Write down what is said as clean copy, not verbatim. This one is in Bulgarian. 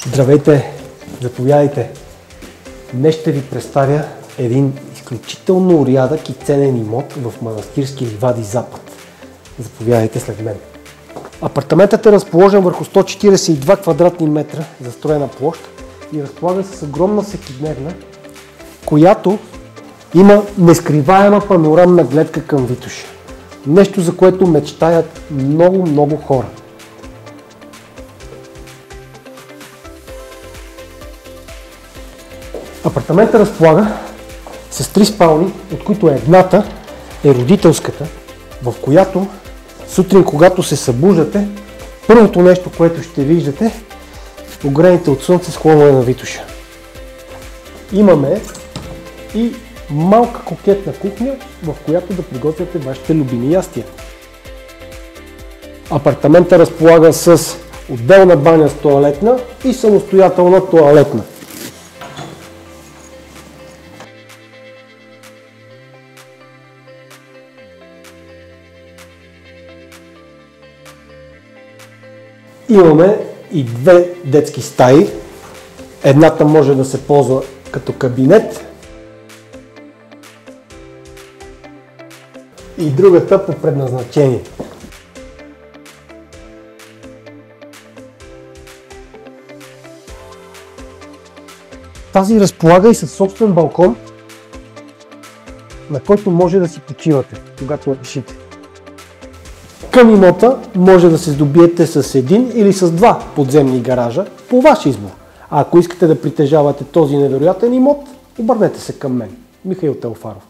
Здравейте! Заповядайте! Днес ще ви представя един изключително рядък и ценен имот в манастирски ливади Запад. Заповядайте след мен. Апартаментът е разположен върху 142 квадратни метра застроена площ и разполага с огромна всекидневна, която има нескриваема панорамна гледка към Витоша. Нещо, за което мечтаят много хора. Апартаментът разполага с 3 спални, от които едната е родителската, в която сутрин, когато се събуждате, първото нещо, което ще виждате, огрените от слънце склонове на Витоша. Имаме и малка кокетна кухня, в която да приготвяте вашите любими ястия. Апартаментът разполага с отделна баня с тоалетна и самостоятелна тоалетна. Имаме и 2 детски стаи. Едната може да се ползва като кабинет и другата по предназначение. Тази разполага и със собствен балкон, на който може да си почивате, когато решите. Към имота може да се здобиете с 1 или с 2 подземни гаража по ваш избор. А ако искате да притежавате този невероятен имот, обърнете се към мен, Михаил Теофаров.